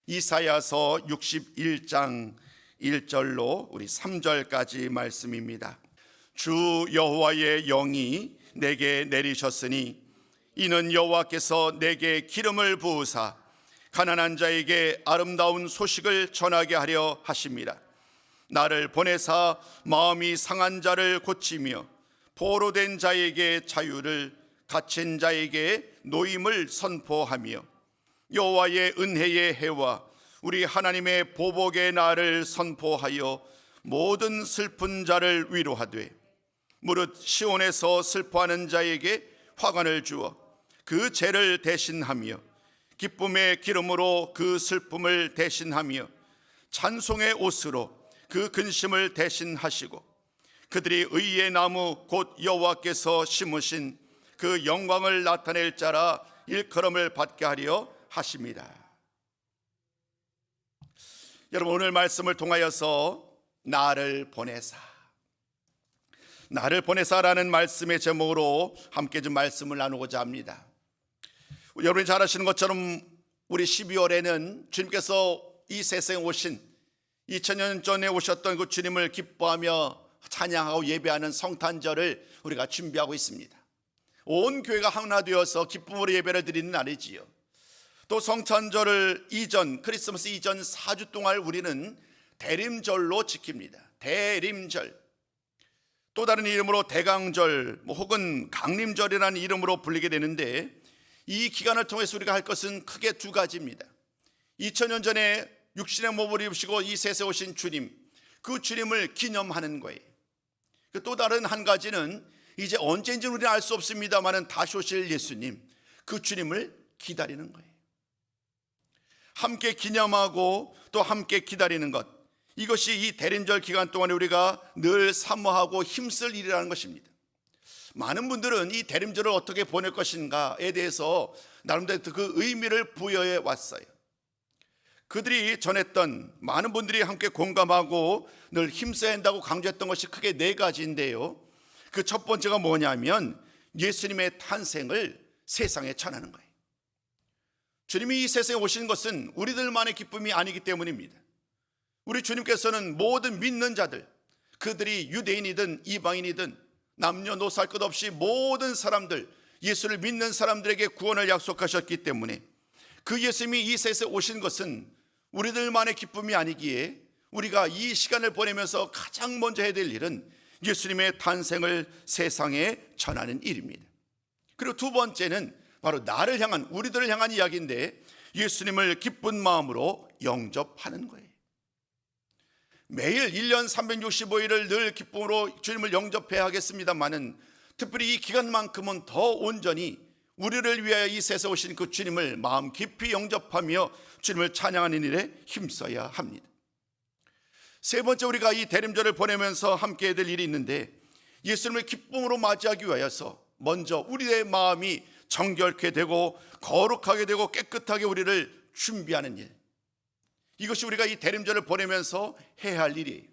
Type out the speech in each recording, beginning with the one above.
이사야서 61장 1절로 우리 3절까지 말씀입니다. 주 여호와의 영이 내게 내리셨으니 이는 여호와께서 내게 기름을 부으사 가난한 자에게 아름다운 소식을 전하게 하려 하심이라. 나를 보내사 마음이 상한 자를 고치며 포로된 자에게 자유를, 갇힌 자에게 노임을 선포하며 여호와의 은혜의 해와 우리 하나님의 보복의 날을 선포하여 모든 슬픈 자를 위로하되 무릇 시온에서 슬퍼하는 자에게 화관을 주어 그 죄를 대신하며 기쁨의 기름으로 그 슬픔을 대신하며 찬송의 옷으로 그 근심을 대신하시고 그들이 의의 나무 곧 여호와께서 심으신 그 영광을 나타낼 자라 일컬음을 받게 하려 하십니다. 여러분, 오늘 말씀을 통하여서 나를 보내사라는 말씀의 제목으로 함께 좀 말씀을 나누고자 합니다. 여러분이 잘 아시는 것처럼 우리 12월에는 주님께서 이 세상에 오신 2000년 전에 오셨던 그 주님을 기뻐하며 찬양하고 예배하는 성탄절을 우리가 준비하고 있습니다. 온 교회가 하나 되어서 기쁨으로 예배를 드리는 날이지요. 또 성탄절을 크리스마스 이전 4주 동안 우리는 대림절로 지킵니다. 대림절, 또 다른 이름으로 대강절 혹은 강림절이라는 이름으로 불리게 되는데, 이 기간을 통해서 우리가 할 것은 크게 두 가지입니다. 2000년 전에 육신의 몸을 입으시고 이 세상에 오신 주님, 그 주님을 기념하는 거예요. 또 다른 한 가지는 이제 언제인지는 우리는 알 수 없습니다만 다시 오실 예수님, 그 주님을 기다리는 거예요. 함께 기념하고 또 함께 기다리는 것, 이것이 이 대림절 기간 동안에 우리가 늘 사모하고 힘쓸 일이라는 것입니다. 많은 분들은 이 대림절을 어떻게 보낼 것인가에 대해서 나름대로 그 의미를 부여해 왔어요. 그들이 전했던, 많은 분들이 함께 공감하고 늘 힘써야 한다고 강조했던 것이 크게 네 가지인데요, 그 첫 번째가 뭐냐면 예수님의 탄생을 세상에 전하는 거예요. 주님이 이 세상에 오신 것은 우리들만의 기쁨이 아니기 때문입니다. 우리 주님께서는 모든 믿는 자들, 그들이 유대인이든 이방인이든 남녀노소 할 것 없이 모든 사람들, 예수를 믿는 사람들에게 구원을 약속하셨기 때문에 그 예수님이 이 세상에 오신 것은 우리들만의 기쁨이 아니기에 우리가 이 시간을 보내면서 가장 먼저 해야 될 일은 예수님의 탄생을 세상에 전하는 일입니다. 그리고 두 번째는 바로 나를 향한, 우리들을 향한 이야기인데, 예수님을 기쁜 마음으로 영접하는 거예요. 매일 1년 365일을 늘 기쁨으로 주님을 영접해야 하겠습니다만은 특별히 이 기간만큼은 더 온전히 우리를 위하여 이 세상에 오신 그 주님을 마음 깊이 영접하며 주님을 찬양하는 일에 힘써야 합니다. 세 번째, 우리가 이 대림절을 보내면서 함께 해야 될 일이 있는데, 예수님을 기쁨으로 맞이하기 위하여서 먼저 우리의 마음이 정결케 되고 거룩하게 되고 깨끗하게 우리를 준비하는 일, 이것이 우리가 이 대림절을 보내면서 해야 할 일이에요.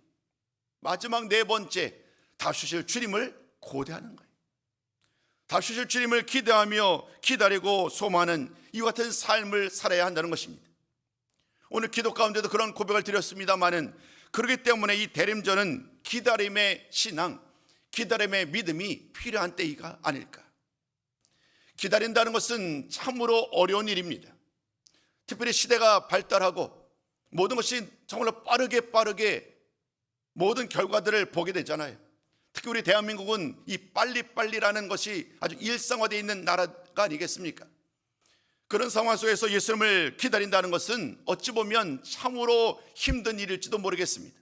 마지막 네 번째, 다시 오실 주님을 고대하는 거예요. 다시 오실 주님을 기대하며 기다리고 소망하는 이와 같은 삶을 살아야 한다는 것입니다. 오늘 기도 가운데도 그런 고백을 드렸습니다마는, 그렇기 때문에 이 대림절은 기다림의 신앙, 기다림의 믿음이 필요한 때가 아닐까. 기다린다는 것은 참으로 어려운 일입니다. 특별히 시대가 발달하고 모든 것이 정말로 빠르게 모든 결과들을 보게 되잖아요. 특히 우리 대한민국은 이 빨리빨리라는 것이 아주 일상화되어 있는 나라가 아니겠습니까? 그런 상황 속에서 예수님을 기다린다는 것은 어찌 보면 참으로 힘든 일일지도 모르겠습니다.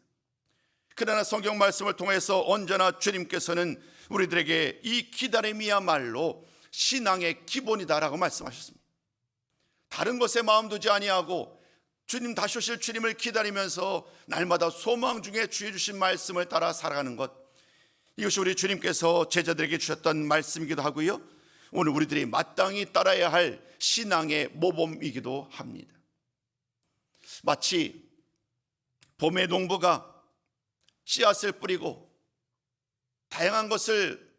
그러나 성경 말씀을 통해서 언제나 주님께서는 우리들에게 이 기다림이야말로 신앙의 기본이다라고 말씀하셨습니다. 다른 것에 마음 두지 아니하고 주님, 다시 오실 주님을 기다리면서 날마다 소망 중에 주의 주신 말씀을 따라 살아가는 것, 이것이 우리 주님께서 제자들에게 주셨던 말씀이기도 하고요, 오늘 우리들이 마땅히 따라야 할 신앙의 모범이기도 합니다. 마치 봄의 농부가 씨앗을 뿌리고 다양한 것을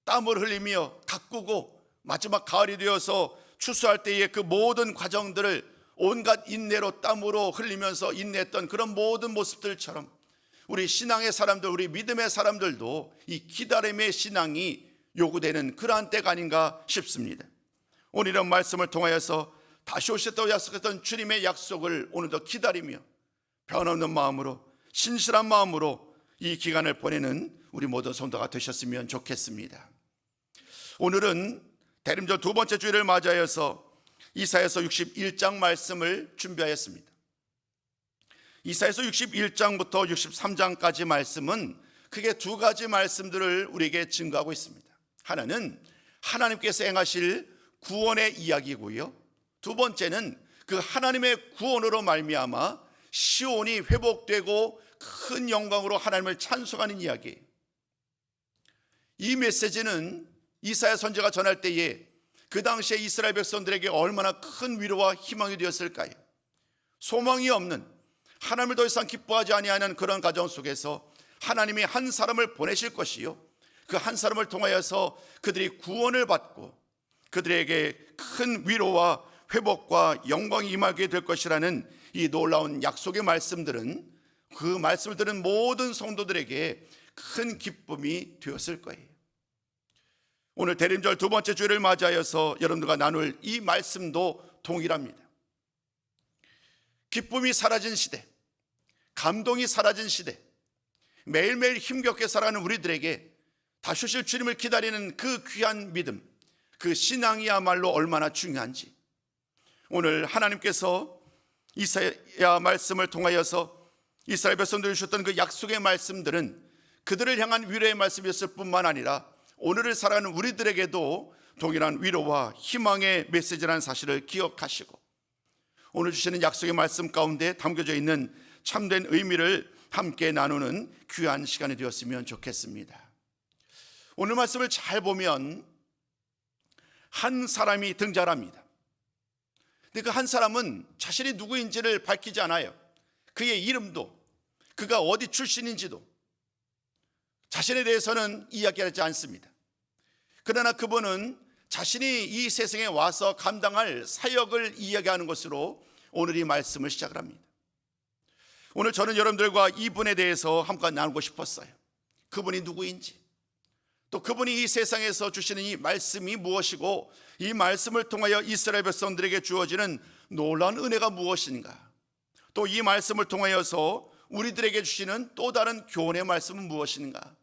땀을 흘리며 가꾸고 마지막 가을이 되어서 추수할 때의 그 모든 과정들을 온갖 인내로 땀으로 흘리면서 인내했던 그런 모든 모습들처럼 우리 신앙의 사람들, 우리 믿음의 사람들도 이 기다림의 신앙이 요구되는 그러한 때가 아닌가 싶습니다. 오늘 이런 말씀을 통하여서 다시 오셨다고 약속했던 주님의 약속을 오늘도 기다리며 변함없는 마음으로, 신실한 마음으로 이 기간을 보내는 우리 모든 성도가 되셨으면 좋겠습니다. 오늘은 대림절 두 번째 주일을 맞이하여서 이사야서 61장 말씀을 준비하였습니다. 이사야서 61장부터 63장까지 말씀은 크게 두 가지 말씀들을 우리에게 증거하고 있습니다. 하나는 하나님께서 행하실 구원의 이야기고요, 두 번째는 그 하나님의 구원으로 말미암아 시온이 회복되고 큰 영광으로 하나님을 찬송하는 이야기예요. 이 메시지는 이사야 선지자가 전할 때에 그 당시에 이스라엘 백성들에게 얼마나 큰 위로와 희망이 되었을까요? 소망이 없는, 하나님을 더 이상 기뻐하지 아니하는 그런 가정 속에서 하나님이 한 사람을 보내실 것이요, 그 한 사람을 통하여서 그들이 구원을 받고 그들에게 큰 위로와 회복과 영광이 임하게 될 것이라는 이 놀라운 약속의 말씀들은, 그 말씀을 들은 모든 성도들에게 큰 기쁨이 되었을 거예요. 오늘 대림절 두 번째 주일을 맞이하여서 여러분들과 나눌 이 말씀도 동일합니다. 기쁨이 사라진 시대, 감동이 사라진 시대, 매일매일 힘겹게 살아가는 우리들에게 다시 오실 주님을 기다리는 그 귀한 믿음, 그 신앙이야말로 얼마나 중요한지 오늘 하나님께서 이사야 말씀을 통하여서 이스라엘 백성들이 주셨던 그 약속의 말씀들은 그들을 향한 위로의 말씀이었을 뿐만 아니라 오늘을 살아가는 우리들에게도 동일한 위로와 희망의 메시지라는 사실을 기억하시고 오늘 주시는 약속의 말씀 가운데 담겨져 있는 참된 의미를 함께 나누는 귀한 시간이 되었으면 좋겠습니다. 오늘 말씀을 잘 보면 한 사람이 등장합니다. 근데 그 한 사람은 자신이 누구인지를 밝히지 않아요. 그의 이름도, 그가 어디 출신인지도 자신에 대해서는 이야기하지 않습니다. 그러나 그분은 자신이 이 세상에 와서 감당할 사역을 이야기하는 것으로 오늘 이 말씀을 시작을 합니다. 오늘 저는 여러분들과 이분에 대해서 함께 나누고 싶었어요. 그분이 누구인지, 또 그분이 이 세상에서 주시는 이 말씀이 무엇이고 이 말씀을 통하여 이스라엘 백성들에게 주어지는 놀라운 은혜가 무엇인가, 또 이 말씀을 통하여서 우리들에게 주시는 또 다른 교훈의 말씀은 무엇인가,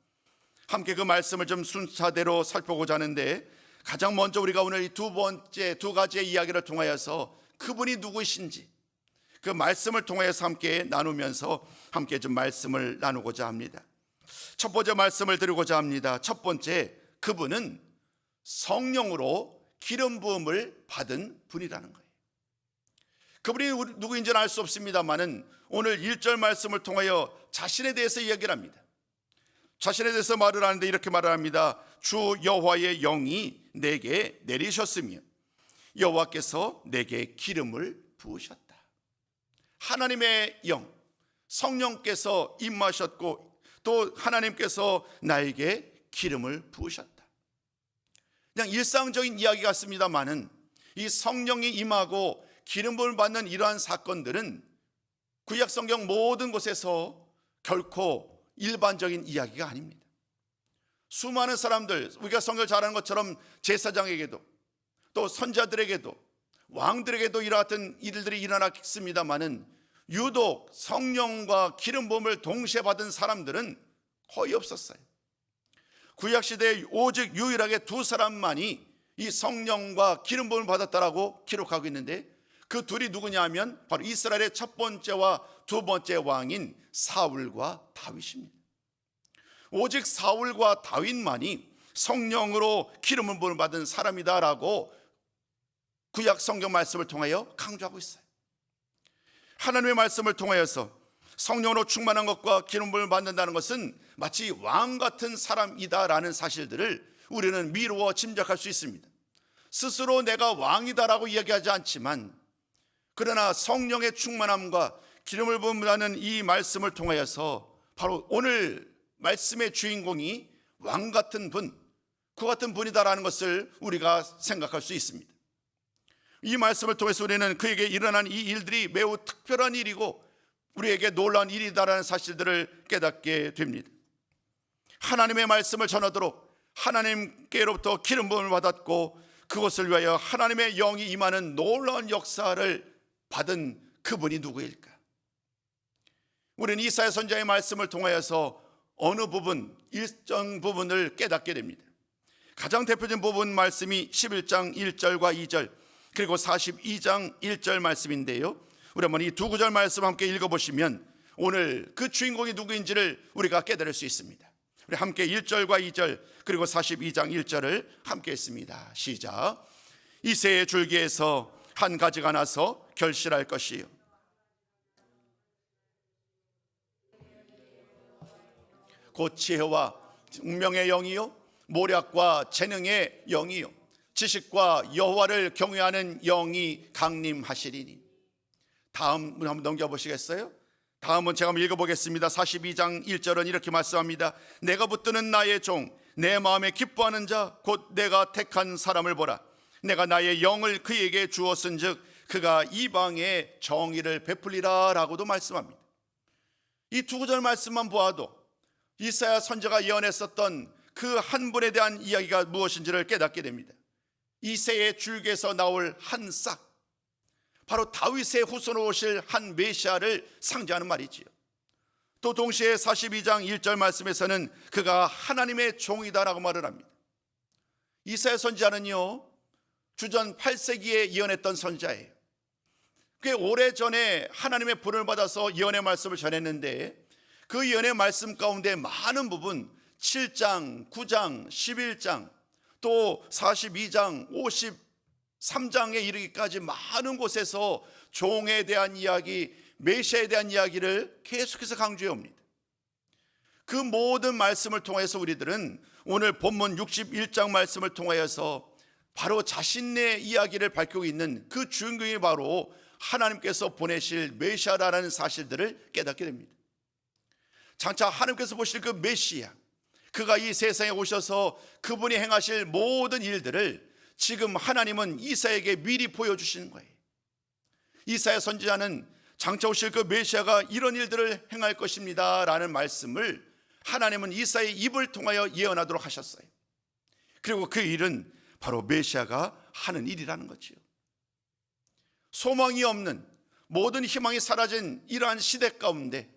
함께 그 말씀을 좀 순차대로 살펴보고자 하는데, 가장 먼저 우리가 오늘 이 두 가지의 이야기를 통하여서 그분이 누구이신지 그 말씀을 통하여서 함께 나누면서 함께 좀 말씀을 나누고자 합니다. 첫 번째 말씀을 드리고자 합니다. 첫 번째, 그분은 성령으로 기름 부음을 받은 분이라는 거예요. 그분이 누구인지는 알 수 없습니다만은 오늘 1절 말씀을 통하여 자신에 대해서 이야기를 합니다. 자신에 대해서 말을 하는데 이렇게 말을 합니다. 주 여호와의 영이 내게 내리셨으며 여호와께서 내게 기름을 부으셨다. 하나님의 영, 성령께서 임하셨고 또 하나님께서 나에게 기름을 부으셨다. 그냥 일상적인 이야기 같습니다만은 이 성령이 임하고 기름 부음을 받는 이러한 사건들은 구약 성경 모든 곳에서 결코 일반적인 이야기가 아닙니다. 수많은 사람들, 우리가 성경을 잘 아는 것처럼 제사장에게도 또 선자들에게도 왕들에게도 이러한 일들이 일어났습니다마는 유독 성령과 기름 부음을 동시에 받은 사람들은 거의 없었어요. 구약시대에 오직 유일하게 두 사람만이 이 성령과 기름 부음을 받았다라고 기록하고 있는데, 그 둘이 누구냐 하면 바로 이스라엘의 첫 번째와 두 번째 왕인 사울과 다윗입니다. 오직 사울과 다윗만이 성령으로 기름을 부음을 받은 사람이다라고 구약 성경 말씀을 통하여 강조하고 있어요. 하나님의 말씀을 통하여서 성령으로 충만한 것과 기름 부음을 받는다는 것은 마치 왕 같은 사람이다라는 사실들을 우리는 미루어 짐작할 수 있습니다. 스스로 내가 왕이다라고 이야기하지 않지만, 그러나 성령의 충만함과 기름을 부음하는 이 말씀을 통하여서 바로 오늘 말씀의 주인공이 왕 같은 분, 그 같은 분이다라는 것을 우리가 생각할 수 있습니다. 이 말씀을 통해서 우리는 그에게 일어난 이 일들이 매우 특별한 일이고 우리에게 놀라운 일이다라는 사실들을 깨닫게 됩니다. 하나님의 말씀을 전하도록 하나님께로부터 기름 부음을 받았고 그것을 위하여 하나님의 영이 임하는 놀라운 역사를 받은 그분이 누구일까? 우리는 이사야 선지자의 말씀을 통하여서 어느 부분, 일정 부분을 깨닫게 됩니다. 가장 대표적인 부분 말씀이 11장 1절과 2절 그리고 42장 1절 말씀인데요, 우리 한번 이 두 구절 말씀 함께 읽어보시면 오늘 그 주인공이 누구인지를 우리가 깨달을 수 있습니다. 우리 함께 1절과 2절 그리고 42장 1절을 함께 했습니다. 시작. 이새의 줄기에서 한 가지가 나서 결실할 것이요 곧 지혜와 운명의 영이요 모략과 재능의 영이요 지식과 여호와를 경외하는 영이 강림하시리니. 다음 한번 넘겨보시겠어요? 다음은 제가 한번 읽어보겠습니다. 42장 1절은 이렇게 말씀합니다. 내가 붙드는 나의 종 내 마음에 기뻐하는 자 곧 내가 택한 사람을 보라. 내가 나의 영을 그에게 주었은즉 그가 이방에 정의를 베풀리라 라고도 말씀합니다. 이 두 구절 말씀만 보아도 이사야 선지자가 예언했었던 그 한 분에 대한 이야기가 무엇인지를 깨닫게 됩니다. 이새의 줄기에서 나올 한 싹, 바로 다윗의 후손으로 오실 한 메시아를 상징하는 말이지요. 또 동시에 42장 1절 말씀에서는 그가 하나님의 종이다라고 말을 합니다. 이사야 선지자는요 주전 8세기에 예언했던 선지자예요. 꽤 오래전에 하나님의 불을 받아서 예언의 말씀을 전했는데 그 예언의 말씀 가운데 많은 부분 7장, 9장, 11장 또 42장, 53장에 이르기까지 많은 곳에서 종에 대한 이야기, 메시아에 대한 이야기를 계속해서 강조해 옵니다. 그 모든 말씀을 통해서 우리들은 오늘 본문 61장 말씀을 통하여서 바로 자신의 이야기를 밝히고 있는 그 주인공이 바로 하나님께서 보내실 메시아라는 사실들을 깨닫게 됩니다. 장차 하나님께서 보실 그 메시아, 그가 이 세상에 오셔서 그분이 행하실 모든 일들을 지금 하나님은 이사야에게 미리 보여주시는 거예요. 이사야 선지자는 장차 오실 그 메시아가 이런 일들을 행할 것입니다 라는 말씀을 하나님은 이사야의 입을 통하여 예언하도록 하셨어요. 그리고 그 일은 바로 메시아가 하는 일이라는 거지요. 소망이 없는, 모든 희망이 사라진 이러한 시대 가운데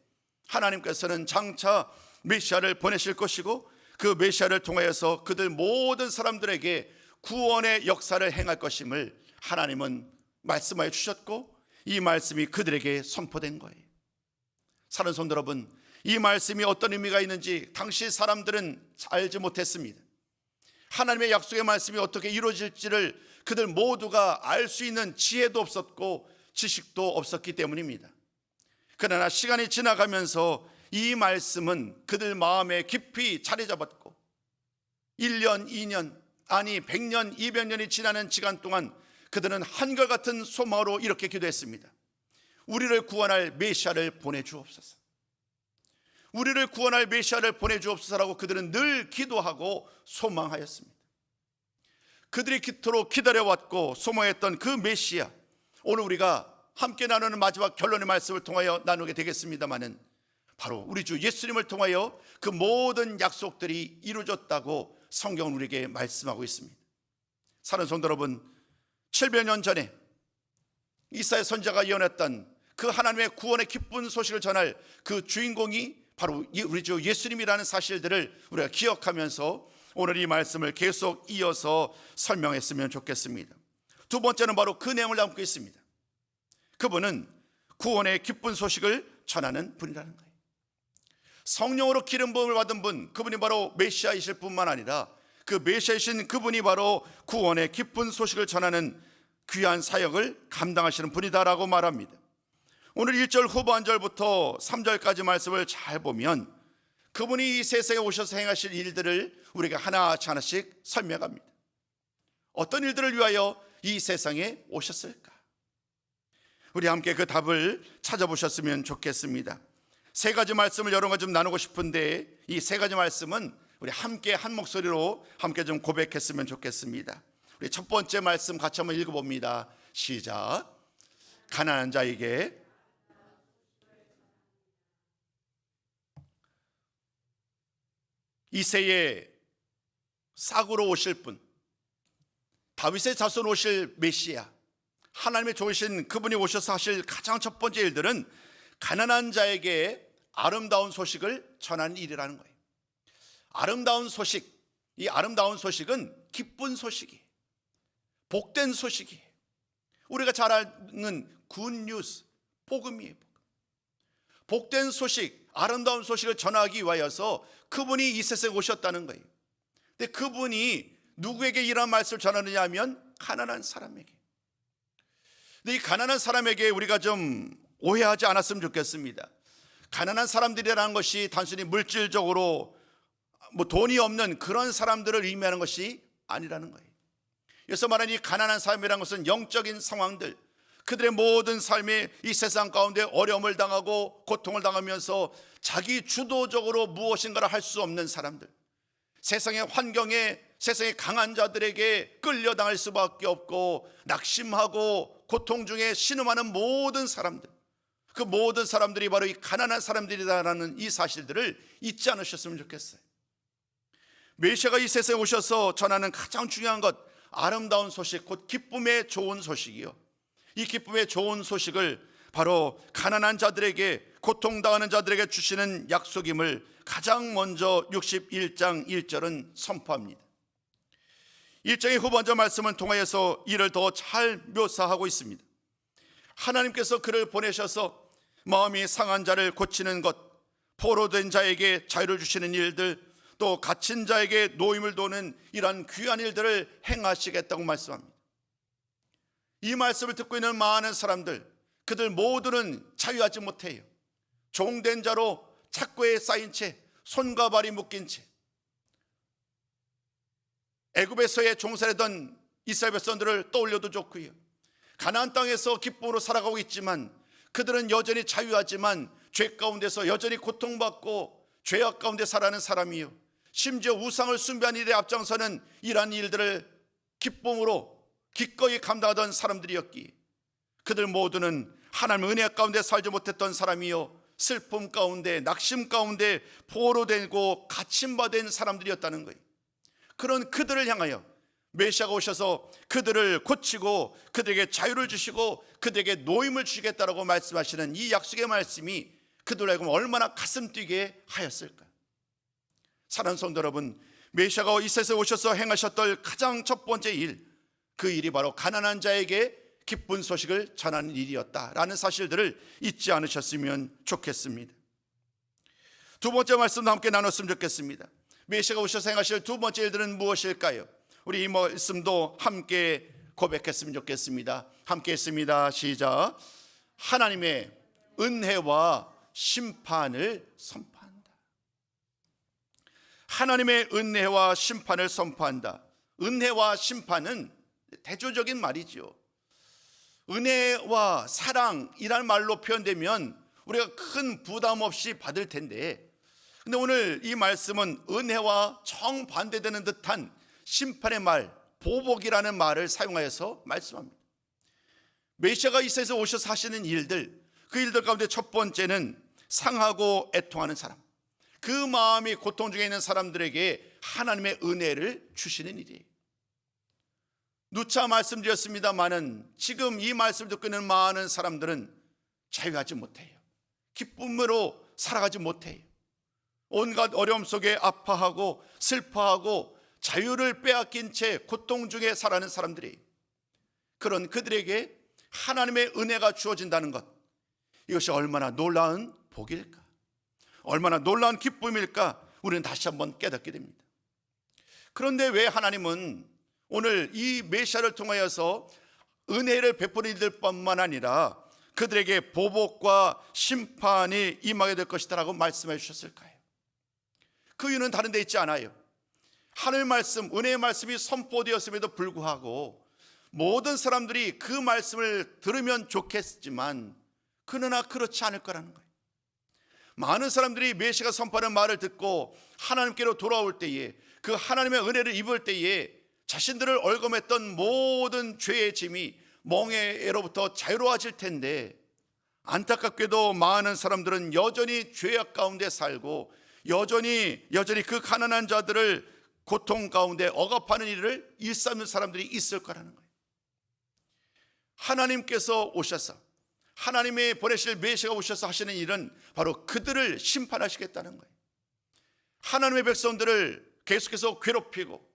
하나님께서는 장차 메시아를 보내실 것이고 그 메시아를 통하여서 그들 모든 사람들에게 구원의 역사를 행할 것임을 하나님은 말씀하여 주셨고 이 말씀이 그들에게 선포된 거예요. 사랑하는 성도 여러분, 이 말씀이 어떤 의미가 있는지 당시 사람들은 알지 못했습니다. 하나님의 약속의 말씀이 어떻게 이루어질지를 그들 모두가 알 수 있는 지혜도 없었고 지식도 없었기 때문입니다. 그러나 시간이 지나가면서 이 말씀은 그들 마음에 깊이 자리 잡았고 1년, 2년, 아니 100년, 200년이 지나는 시간 동안 그들은 한결같은 소망으로 이렇게 기도했습니다. 우리를 구원할 메시아를 보내주옵소서. 우리를 구원할 메시아를 보내주옵소서라고 그들은 늘 기도하고 소망하였습니다. 그들이 그토록 기다려왔고 소망했던 그 메시아, 오늘 우리가 함께 나누는 마지막 결론의 말씀을 통하여 나누게 되겠습니다마는 바로 우리 주 예수님을 통하여 그 모든 약속들이 이루어졌다고 성경은 우리에게 말씀하고 있습니다. 사랑하는 성도 여러분, 700년 전에 이사야 선지자가 예언했던 그 하나님의 구원의 기쁜 소식을 전할 그 주인공이 바로 우리 주 예수님이라는 사실들을 우리가 기억하면서 오늘 이 말씀을 계속 이어서 설명했으면 좋겠습니다. 두 번째는 바로 그 내용을 담고 있습니다. 그분은 구원의 기쁜 소식을 전하는 분이라는 거예요. 성령으로 기름 부음을 받은 분, 그분이 바로 메시아이실 뿐만 아니라 그 메시아이신 그분이 바로 구원의 기쁜 소식을 전하는 귀한 사역을 감당하시는 분이다라고 말합니다. 오늘 1절 후반절부터 3절까지 말씀을 잘 보면 그분이 이 세상에 오셔서 행하실 일들을 우리가 하나씩 설명합니다. 어떤 일들을 위하여 이 세상에 오셨을까? 우리 함께 그 답을 찾아보셨으면 좋겠습니다. 세 가지 말씀을 여러 가지 좀 나누고 싶은데 이 세 가지 말씀은 우리 함께 한 목소리로 함께 좀 고백했으면 좋겠습니다. 우리 첫 번째 말씀 같이 한번 읽어봅니다. 시작. 가난한 자에게 이새의 싹으로 오실 분, 다윗의 자손 오실 메시아, 하나님의 좋으신 그분이 오셔서 하실 가장 첫 번째 일들은 가난한 자에게 아름다운 소식을 전하는 일이라는 거예요. 아름다운 소식, 이 아름다운 소식은 기쁜 소식이에요. 복된 소식이에요. 우리가 잘 아는 굿뉴스, 복음이에요. 복된 소식, 아름다운 소식을 전하기 위하여서 그분이 이 세상에 오셨다는 거예요. 근데 그분이 누구에게 이런 말씀을 전하느냐 하면 가난한 사람에게. 근데 이 가난한 사람에게 우리가 좀 오해하지 않았으면 좋겠습니다. 가난한 사람들이라는 것이 단순히 물질적으로 돈이 없는 그런 사람들을 의미하는 것이 아니라는 거예요. 그래서 말하는 이 가난한 사람이라는 것은 영적인 상황들, 그들의 모든 삶이 이 세상 가운데 어려움을 당하고 고통을 당하면서 자기 주도적으로 무엇인가를 할 수 없는 사람들, 세상의 환경에, 세상의 강한 자들에게 끌려당할 수밖에 없고 낙심하고 고통 중에 신음하는 모든 사람들, 그 모든 사람들이 바로 이 가난한 사람들이다라는 이 사실들을 잊지 않으셨으면 좋겠어요. 메시아가 이 세상에 오셔서 전하는 가장 중요한 것, 아름다운 소식, 곧 기쁨의 좋은 소식이요, 이 기쁨의 좋은 소식을 바로 가난한 자들에게, 고통당하는 자들에게 주시는 약속임을 가장 먼저 61장 1절은 선포합니다. 1장의 후반절 말씀은 통하여서 이를 더 잘 묘사하고 있습니다. 하나님께서 그를 보내셔서 마음이 상한 자를 고치는 것, 포로된 자에게 자유를 주시는 일들, 또 갇힌 자에게 노임을 도는 이러한 귀한 일들을 행하시겠다고 말씀합니다. 이 말씀을 듣고 있는 많은 사람들, 그들 모두는 자유하지 못해요. 종된 자로 착고에 쌓인 채, 손과 발이 묶인 채, 애굽에서의 종살이던 이스라엘 백성들을 떠올려도 좋고요, 가나안 땅에서 기쁨으로 살아가고 있지만 그들은 여전히 자유하지만 죄 가운데서 여전히 고통받고 죄악 가운데 살아가는 사람이요, 심지어 우상을 숭배한 일에 앞장서는 이러한 일들을 기쁨으로 기꺼이 감당하던 사람들이었기에 그들 모두는 하나님의 은혜 가운데 살지 못했던 사람이요, 슬픔 가운데, 낙심 가운데 포로되고 갇힘받은 사람들이었다는 거예요. 그런 그들을 향하여 메시아가 오셔서 그들을 고치고 그들에게 자유를 주시고 그들에게 노임을 주시겠다라고 말씀하시는 이 약속의 말씀이 그들에게 얼마나 가슴 뛰게 하였을까. 사랑하는 성도 여러분, 메시아가 이 세상에 오셔서 행하셨던 가장 첫 번째 일, 그 일이 바로 가난한 자에게 기쁜 소식을 전하는 일이었다라는 사실들을 잊지 않으셨으면 좋겠습니다. 두 번째 말씀도 함께 나눴으면 좋겠습니다. 메시아가 오셔서 행하실 두 번째 일들은 무엇일까요? 우리 이 말씀도 함께 고백했으면 좋겠습니다. 함께 했습니다. 시작. 하나님의 은혜와 심판을 선포한다. 하나님의 은혜와 심판을 선포한다. 은혜와 심판은 대조적인 말이죠. 은혜와 사랑이라는 말로 표현되면 우리가 큰 부담 없이 받을 텐데, 근데 오늘 이 말씀은 은혜와 정반대되는 듯한 심판의 말, 보복이라는 말을 사용하여서 말씀합니다. 메시아가 이 세상에 오셔서 하시는 일들, 그 일들 가운데 첫 번째는 상하고 애통하는 사람, 그 마음이 고통 중에 있는 사람들에게 하나님의 은혜를 주시는 일이에요. 누차 말씀드렸습니다마는 지금 이 말씀을 듣고 있는 많은 사람들은 자유하지 못해요. 기쁨으로 살아가지 못해요. 온갖 어려움 속에 아파하고 슬퍼하고 자유를 빼앗긴 채 고통 중에 살아가는 사람들이, 그런 그들에게 하나님의 은혜가 주어진다는 것, 이것이 얼마나 놀라운 복일까, 얼마나 놀라운 기쁨일까, 우리는 다시 한번 깨닫게 됩니다. 그런데 왜 하나님은 오늘 이 메시아를 통하여서 은혜를 베푸는 이들뿐만 아니라 그들에게 보복과 심판이 임하게 될 것이다 라고 말씀해 주셨을까요? 그 이유는 다른 데 있지 않아요. 하나님의 말씀, 은혜의 말씀이 선포되었음에도 불구하고 모든 사람들이 그 말씀을 들으면 좋겠지만 그러나 그렇지 않을 거라는 거예요. 많은 사람들이 메시아가 선포하는 말을 듣고 하나님께로 돌아올 때에, 그 하나님의 은혜를 입을 때에 자신들을 얽어맸던 모든 죄의 짐이, 멍에로부터 자유로워질 텐데 안타깝게도 많은 사람들은 여전히 죄악 가운데 살고 여전히 그 가난한 자들을 고통 가운데 억압하는 일을 일삼는 사람들이 있을 거라는 거예요. 하나님께서 오셔서 하나님의 보내실 메시아가 오셔서 하시는 일은 바로 그들을 심판하시겠다는 거예요. 하나님의 백성들을 계속해서 괴롭히고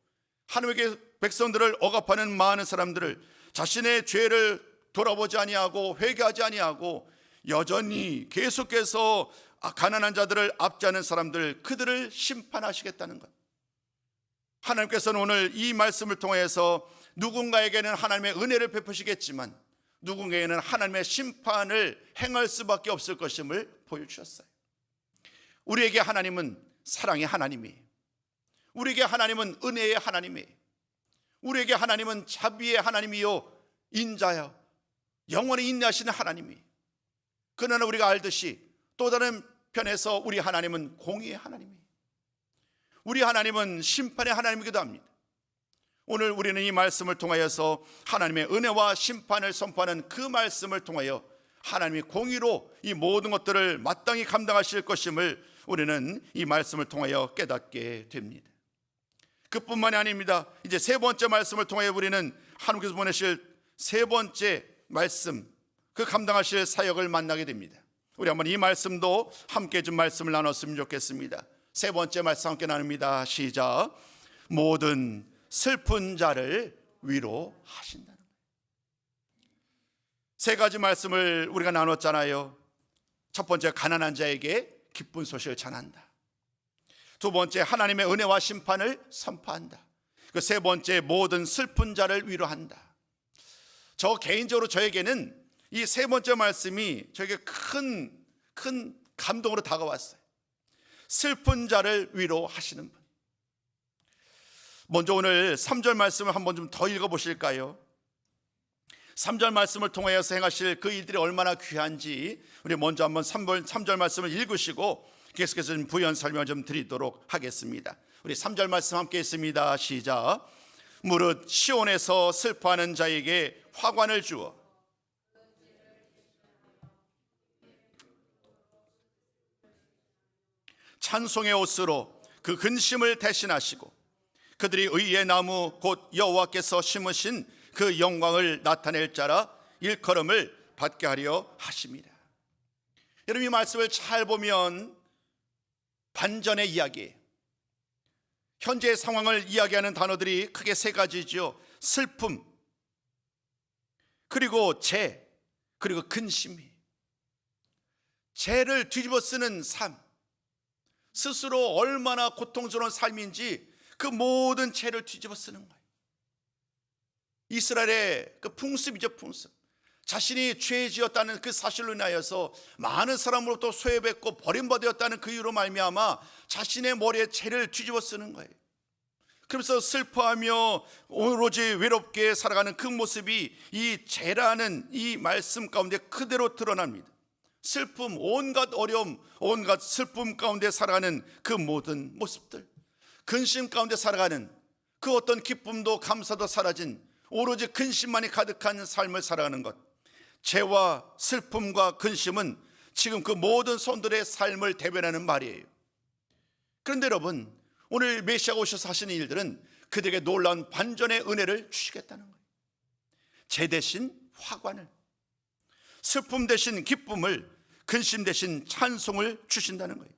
하나님의 백성들을 억압하는 많은 사람들을 자신의 죄를 돌아보지 아니하고 회개하지 아니하고 여전히 계속해서 가난한 자들을 압제하는 사람들, 그들을 심판하시겠다는 것. 하나님께서는 오늘 이 말씀을 통해서 누군가에게는 하나님의 은혜를 베푸시겠지만 누군가에게는 하나님의 심판을 행할 수밖에 없을 것임을 보여주셨어요. 우리에게 하나님은 사랑의 하나님이에요. 우리에게 하나님은 은혜의 하나님이에요. 우리에게 하나님은 자비의 하나님이요 인자요 영원히 인내하시는 하나님이에요. 그러나 우리가 알듯이 또 다른 편에서 우리 하나님은 공의의 하나님이에요. 우리 하나님은 심판의 하나님이기도 합니다. 오늘 우리는 이 말씀을 통하여서 하나님의 은혜와 심판을 선포하는 그 말씀을 통하여 하나님이 공의로 이 모든 것들을 마땅히 감당하실 것임을 우리는 이 말씀을 통하여 깨닫게 됩니다. 그뿐만이 아닙니다. 이제 세 번째 말씀을 통하여 우리는 하나님께서 보내실 세 번째 말씀, 그 감당하실 사역을 만나게 됩니다. 우리 한번 이 말씀도 함께 좀 말씀을 나눴으면 좋겠습니다. 세 번째 말씀 함께 나눕니다. 시작. 모든 슬픈 자를 위로하신다는 거예요. 세 가지 말씀을 우리가 나눴잖아요. 첫 번째, 가난한 자에게 기쁜 소식을 전한다. 두 번째, 하나님의 은혜와 심판을 선포한다. 그 세 번째, 모든 슬픈 자를 위로한다. 저 개인적으로 저에게는 이 세 번째 말씀이 저에게 큰 감동으로 다가왔어요. 슬픈 자를 위로하시는 분. 먼저 오늘 3절 말씀을 한번 좀 더 읽어보실까요? 3절 말씀을 통하여서 행하실 그 일들이 얼마나 귀한지 우리 먼저 한번 3절 말씀을 읽으시고 계속해서 좀 부연 설명을 좀 드리도록 하겠습니다. 우리 3절 말씀 함께 있습니다. 시작. 무릇 시온에서 슬퍼하는 자에게 화관을 주어 찬송의 옷으로 그 근심을 대신하시고 그들이 의의 나무 곧 여호와께서 심으신 그 영광을 나타낼 자라 일컬음을 받게 하려 하십니다. 여러분, 이 말씀을 잘 보면 반전의 이야기, 현재의 상황을 이야기하는 단어들이 크게 세 가지죠. 슬픔, 그리고 죄, 그리고 근심이. 죄를 뒤집어 쓰는 삶, 스스로 얼마나 고통스러운 삶인지 그 모든 죄를 뒤집어 쓰는 거예요. 이스라엘의 그 풍습이죠, 풍습. 자신이 죄 지었다는 그 사실로 인하여서 많은 사람으로부터 소외받고 버림받았다는 그 이유로 말미암아 자신의 머리에 죄를 뒤집어 쓰는 거예요. 그러면서 슬퍼하며 오로지 외롭게 살아가는 그 모습이 이 죄라는 이 말씀 가운데 그대로 드러납니다. 슬픔, 온갖 어려움, 온갖 슬픔 가운데 살아가는 그 모든 모습들, 근심 가운데 살아가는 그 어떤 기쁨도 감사도 사라진 오로지 근심만이 가득한 삶을 살아가는 것, 죄와 슬픔과 근심은 지금 그 모든 손들의 삶을 대변하는 말이에요. 그런데 여러분, 오늘 메시아가 오셔서 하시는 일들은 그들에게 놀라운 반전의 은혜를 주시겠다는 거예요. 죄 대신 화관을, 슬픔 대신 기쁨을, 근심 대신 찬송을 주신다는 거예요.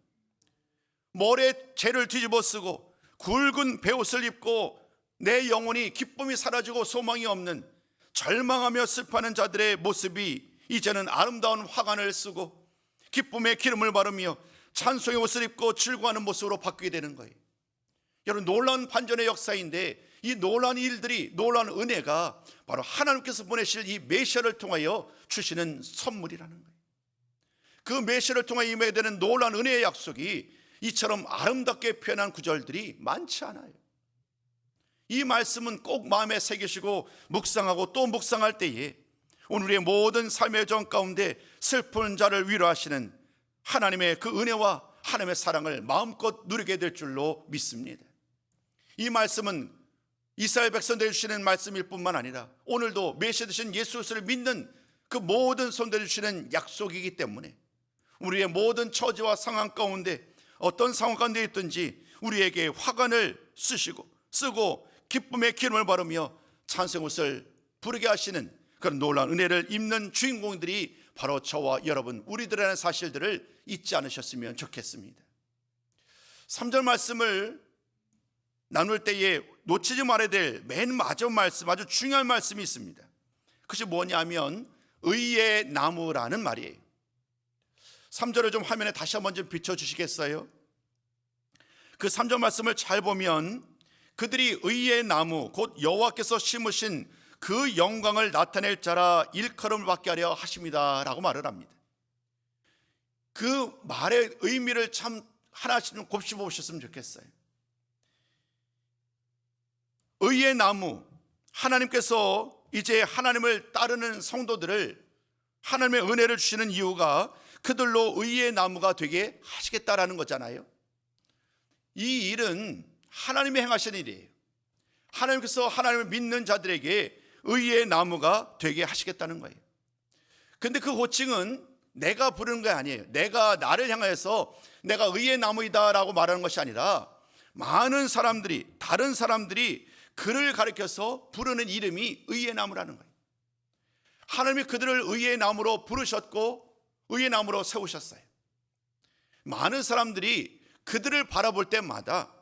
머리에 죄를 뒤집어 쓰고 굵은 베옷을 입고 내 영혼이 기쁨이 사라지고 소망이 없는 절망하며 슬퍼하는 자들의 모습이 이제는 아름다운 화관을 쓰고 기쁨의 기름을 바르며 찬송의 옷을 입고 즐거워하는 모습으로 바뀌게 되는 거예요. 여러분, 놀라운 반전의 역사인데 이 놀라운 일들이, 놀라운 은혜가 바로 하나님께서 보내실 이 메시아를 통하여 주시는 선물이라는 거예요. 그 메시아를 통해 임해야 되는 놀라운 은혜의 약속이 이처럼 아름답게 표현한 구절들이 많지 않아요. 이 말씀은 꼭 마음에 새기시고 묵상하고 또 묵상할 때에 오늘의 모든 삶의 정 가운데 슬픈 자를 위로하시는 하나님의 그 은혜와 하나님의 사랑을 마음껏 누리게 될 줄로 믿습니다. 이 말씀은 이스라엘 백성들 주시는 말씀일 뿐만 아니라 오늘도 메시아 되신 예수 그리스도를 믿는 그 모든 성도들 주시는 약속이기 때문에 우리의 모든 처지와 상황 가운데 어떤 상황 가운데 있든지 우리에게 화관을 쓰고 기쁨의 기름을 바르며 찬송옷을 부르게 하시는 그런 놀라운 은혜를 입는 주인공들이 바로 저와 여러분 우리들이라는 사실들을 잊지 않으셨으면 좋겠습니다. 3절 말씀을 나눌 때에 놓치지 말아야 될 맨 마지막 말씀, 아주 중요한 말씀이 있습니다. 그것이 뭐냐면 의의 나무라는 말이에요. 3절을 좀 화면에 다시 한번 좀 비춰주시겠어요? 그 3절 말씀을 잘 보면 그들이 의의 나무 곧 여호와께서 심으신 그 영광을 나타낼 자라 일컬음을 받게 하려 하십니다 라고 말을 합니다. 그 말의 의미를 참 하나씩 좀 곱씹어 보셨으면 좋겠어요. 의의 나무, 하나님께서 이제 하나님을 따르는 성도들을 하나님의 은혜를 주시는 이유가 그들로 의의 나무가 되게 하시겠다라는 거잖아요. 이 일은 하나님이 행하시는 일이에요. 하나님께서 하나님을 믿는 자들에게 의의 나무가 되게 하시겠다는 거예요. 근데 그 호칭은 내가 부르는 게 아니에요. 내가 나를 향해서 내가 의의 나무이다 라고 말하는 것이 아니라 많은 사람들이, 다른 사람들이 그를 가리켜서 부르는 이름이 의의 나무라는 거예요. 하나님이 그들을 의의 나무로 부르셨고 의의 나무로 세우셨어요. 많은 사람들이 그들을 바라볼 때마다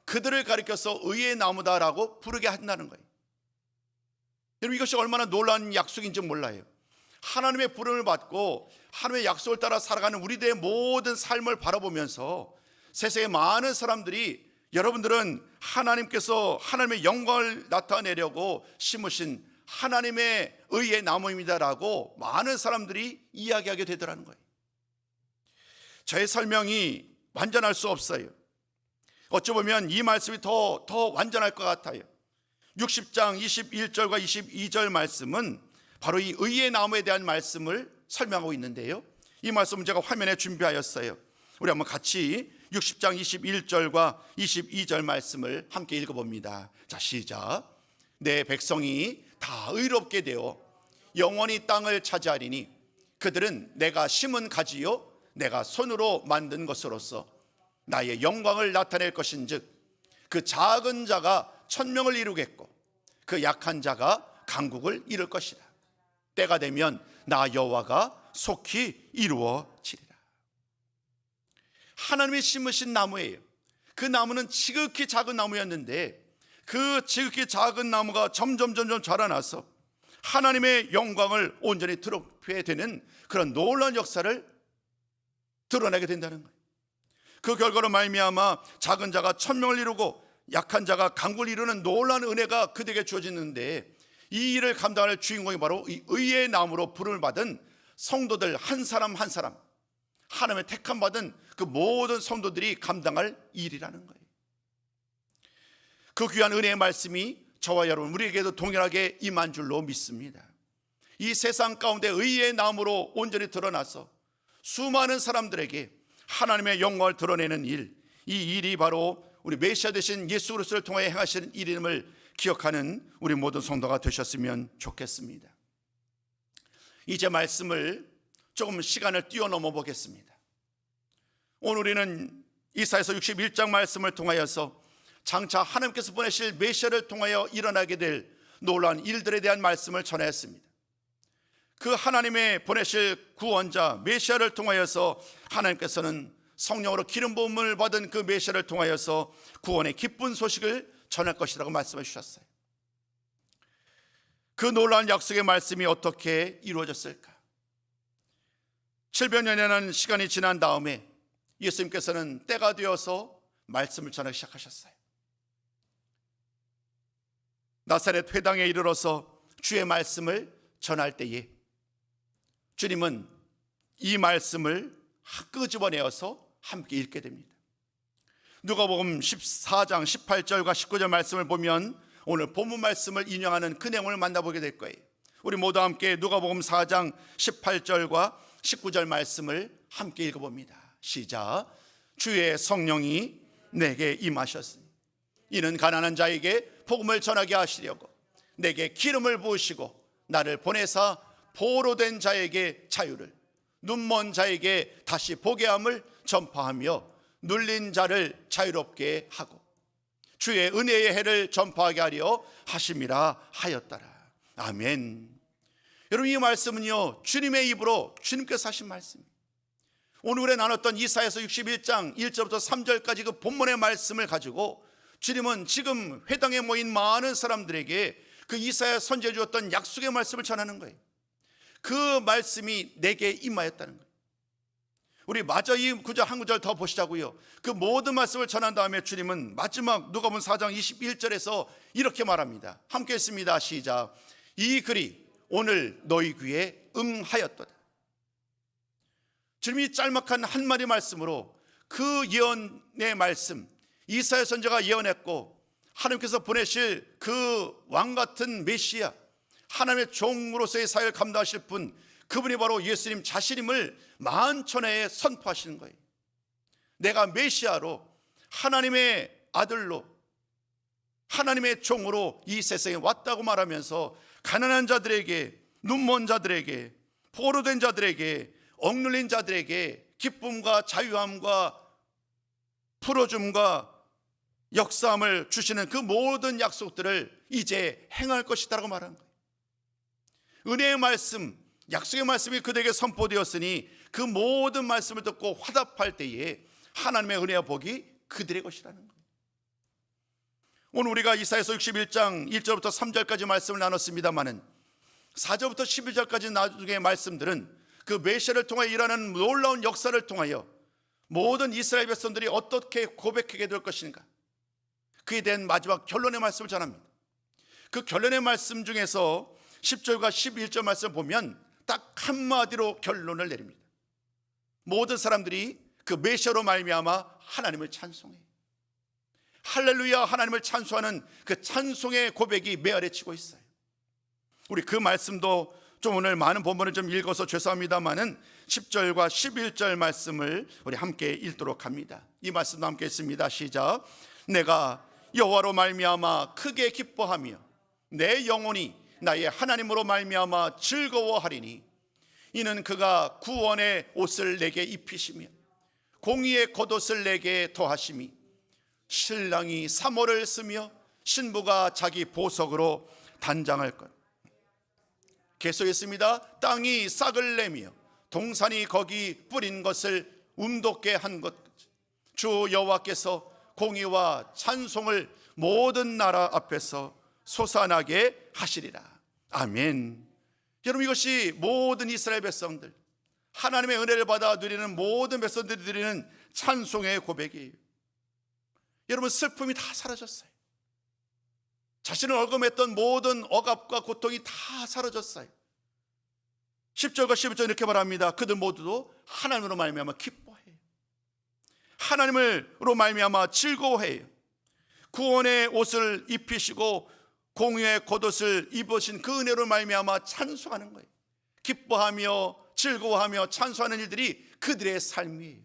그들을 가리켜서 의의 나무다라고 부르게 한다는 거예요. 여러분, 이것이 얼마나 놀라운 약속인지 몰라요. 하나님의 부름을 받고 하나님의 약속을 따라 살아가는 우리들의 모든 삶을 바라보면서 세상의 많은 사람들이 여러분들은 하나님께서 하나님의 영광을 나타내려고 심으신 하나님의 의의 나무입니다라고 많은 사람들이 이야기하게 되더라는 거예요. 저의 설명이 완전할 수 없어요. 어찌 보면 이 말씀이 더 완전할 것 같아요. 60장 21절과 22절 말씀은 바로 이 의의 나무에 대한 말씀을 설명하고 있는데요. 이 말씀은 제가 화면에 준비하였어요. 우리 한번 같이 60장 21절과 22절 말씀을 함께 읽어봅니다. 자, 시작. 내 백성이 다 의롭게 되어 영원히 땅을 차지하리니 그들은 내가 심은 가지요 내가 손으로 만든 것으로서 나의 영광을 나타낼 것인즉 그 작은 자가 천명을 이루겠고 그 약한 자가 강국을 이룰 것이다. 때가 되면 나 여호와가 속히 이루어지리라. 하나님이 심으신 나무예요. 그 나무는 지극히 작은 나무였는데 그 지극히 작은 나무가 점점 자라나서 하나님의 영광을 온전히 드러내게 되는 그런 놀라운 역사를 드러내게 된다는 거예요. 그 결과로 말미암아 작은 자가 천명을 이루고 약한 자가 강국을 이루는 놀라운 은혜가 그들에게 주어지는데 이 일을 감당할 주인공이 바로 이 의의 나무로 부름을 받은 성도들 한 사람 한 사람, 하나님의 택함 받은 그 모든 성도들이 감당할 일이라는 거예요. 그 귀한 은혜의 말씀이 저와 여러분 우리에게도 동일하게 임한 줄로 믿습니다. 이 세상 가운데 의의 나무로 온전히 드러나서 수많은 사람들에게 하나님의 영광을 드러내는 일, 이 일이 바로 우리 메시아 되신 예수 그리스도를 통하여 행하시는 일임을 기억하는 우리 모든 성도가 되셨으면 좋겠습니다. 이제 말씀을 조금 시간을 뛰어넘어 보겠습니다. 오늘 우리는 이사야서 61장 말씀을 통하여서 장차 하나님께서 보내실 메시아를 통하여 일어나게 될 놀라운 일들에 대한 말씀을 전했습니다. 그 하나님의 보내실 구원자 메시아를 통하여서 하나님께서는 성령으로 기름 부음을 받은 그 메시아를 통하여서 구원의 기쁜 소식을 전할 것이라고 말씀해 주셨어요. 그 놀라운 약속의 말씀이 어떻게 이루어졌을까? 700여 년이라는 시간이 지난 다음에 예수님께서는 때가 되어서 말씀을 전하기 시작하셨어요. 나사렛 회당에 이르러서 주의 말씀을 전할 때에 주님은 이 말씀을 끄집어내어서 함께 읽게 됩니다. 누가복음 14장 18절과 19절 말씀을 보면 오늘 본문 말씀을 인용하는 그 내용을 만나보게 될 거예요. 우리 모두 함께 누가복음 4장 18절과 19절 말씀을 함께 읽어봅니다. 시작. 주의 성령이 내게 임하셨으니 이는 가난한 자에게 복음을 전하게 하시려고 내게 기름을 부으시고 나를 보내사 보로 된 자에게 자유를, 눈먼 자에게 다시 보게 함을 전파하며 눌린 자를 자유롭게 하고 주의 은혜의 해를 전파하게 하려 하심이라 하였더라. 아멘. 여러분, 이 말씀은요, 주님의 입으로 주님께서 하신 말씀입니다. 오늘 우리가 나눴던 이사야서 61장 1절부터 3절까지 그 본문의 말씀을 가지고 주님은 지금 회당에 모인 많은 사람들에게 그 이사야 선지해 주었던 약속의 말씀을 전하는 거예요. 그 말씀이 내게 임하였다는 거예요. 우리 마저 이 구절 한 구절 더 보시자고요. 그 모든 말씀을 전한 다음에 주님은 마지막 누가복음 4장 21절에서 이렇게 말합니다. 함께 했습니다. 시작. 이 글이 오늘 너희 귀에 응하였도다. 주님이 짤막한 한 마디 말씀으로 그 예언의 말씀, 이사야 선지자가 예언했고 하나님께서 보내실 그 왕같은 메시아, 하나님의 종으로서의 사역을 감당하실 분, 그분이 바로 예수님 자신임을 만천하에 선포하시는 거예요. 내가 메시아로, 하나님의 아들로, 하나님의 종으로 이 세상에 왔다고 말하면서 가난한 자들에게, 눈먼 자들에게, 포로된 자들에게, 억눌린 자들에게 기쁨과 자유함과 풀어줌과 역사함을 주시는 그 모든 약속들을 이제 행할 것이다라고 말한 거예요. 은혜의 말씀, 약속의 말씀이 그들에게 선포되었으니 그 모든 말씀을 듣고 화답할 때에 하나님의 은혜와 복이 그들의 것이라는 거예요. 오늘 우리가 이사야서 61장 1절부터 3절까지 말씀을 나눴습니다마는 4절부터 11절까지 나중의 말씀들은 그 메시아를 통하여 일하는 놀라운 역사를 통하여 모든 이스라엘 백성들이 어떻게 고백하게 될 것인가, 그에 대한 마지막 결론의 말씀을 전합니다. 그 결론의 말씀 중에서 10절과 11절 말씀을 보면 딱 한마디로 결론을 내립니다. 모든 사람들이 그 메시아로 말미암아 하나님을 찬송해요. 할렐루야, 하나님을 찬송하는 그 찬송의 고백이 메아리치고 있어요. 우리 그 말씀도 좀 오늘 많은 본문을 좀 읽어서 죄송합니다만은 10절과 11절 말씀을 우리 함께 읽도록 합니다. 이 말씀도 함께 했습니다. 시작. 내가 여호와로 말미암아 크게 기뻐하며 내 영혼이 나의 하나님으로 말미암아 즐거워하리니 이는 그가 구원의 옷을 내게 입히시며 공의의 겉옷을 내게 더하심이 신랑이 사모를 쓰며 신부가 자기 보석으로 단장할 것. 계속했습니다. 땅이 싹을 내며 동산이 거기 뿌린 것을 움돋게 한 것, 주 여호와께서 공의와 찬송을 모든 나라 앞에서 솟아나게 하시리라. 아멘. 여러분, 이것이 모든 이스라엘 백성들, 하나님의 은혜를 받아 누리는 모든 백성들이 드리는 찬송의 고백이에요. 여러분, 슬픔이 다 사라졌어요. 자신을 얽어맸던 모든 억압과 고통이 다 사라졌어요. 10절과 11절 이렇게 말합니다. 그들 모두도 하나님으로 말미암아 기뻐해요. 하나님으로 말미암아 즐거워해요. 구원의 옷을 입히시고 공의의 겉옷을 입으신 그 은혜로 말미암아 찬송하는 거예요. 기뻐하며 즐거워하며 찬송하는 일들이 그들의 삶이에요.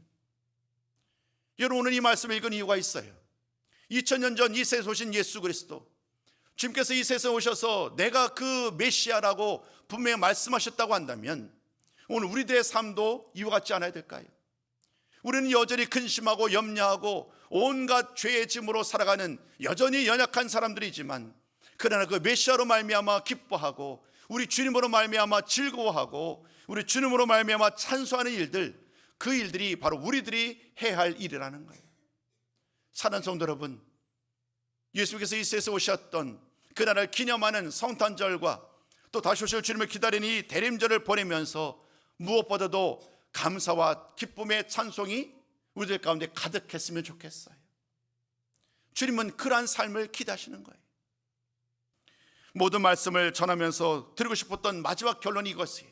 여러분, 오늘 이 말씀을 읽은 이유가 있어요. 2000년 전 이 세상에 오신 예수 그리스도, 주님께서 이 세상에 오셔서 내가 그 메시아라고 분명히 말씀하셨다고 한다면 오늘 우리들의 삶도 이와 같지 않아야 될까요? 우리는 여전히 근심하고 염려하고 온갖 죄의 짐으로 살아가는 여전히 연약한 사람들이지만, 그러나 그 메시아로 말미암아 기뻐하고 우리 주님으로 말미암아 즐거워하고 우리 주님으로 말미암아 찬송하는 일들, 그 일들이 바로 우리들이 해야 할 일이라는 거예요. 사랑하는 성도 여러분, 예수께서 이 세상에 오셨던 그날을 기념하는 성탄절과 또 다시 오실 주님을 기다리는 이 대림절을 보내면서 무엇보다도 감사와 기쁨의 찬송이 우리들 가운데 가득했으면 좋겠어요. 주님은 그러한 삶을 기대하시는 거예요. 모든 말씀을 전하면서 드리고 싶었던 마지막 결론이 이것이에요.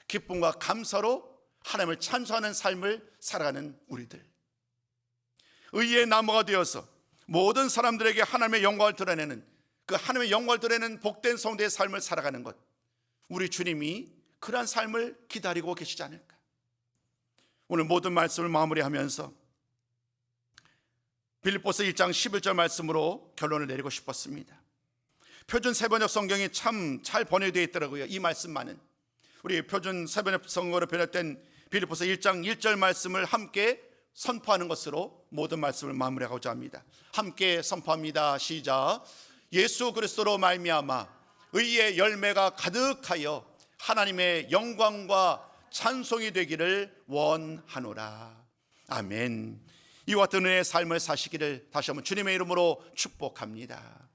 기쁨과 감사로 하나님을 찬송하는 삶을 살아가는 우리들, 의의 나무가 되어서 모든 사람들에게 하나님의 영광을 드러내는, 그 하나님의 영광을 드러내는 복된 성도의 삶을 살아가는 것, 우리 주님이 그러한 삶을 기다리고 계시지 않을까. 오늘 모든 말씀을 마무리하면서 빌립보서 1장 11절 말씀으로 결론을 내리고 싶었습니다. 표준 세번역 성경이 참 잘 번역되어 있더라고요. 이 말씀만은 우리 표준 세번역 성경으로 번역된 빌립보서 1장 1절 말씀을 함께 선포하는 것으로 모든 말씀을 마무리하고자 합니다. 함께 선포합니다. 시작. 예수 그리스도로 말미암아 의의 열매가 가득하여 하나님의 영광과 찬송이 되기를 원하노라. 아멘. 이와 같은 은혜의 삶을 사시기를 다시 한번 주님의 이름으로 축복합니다.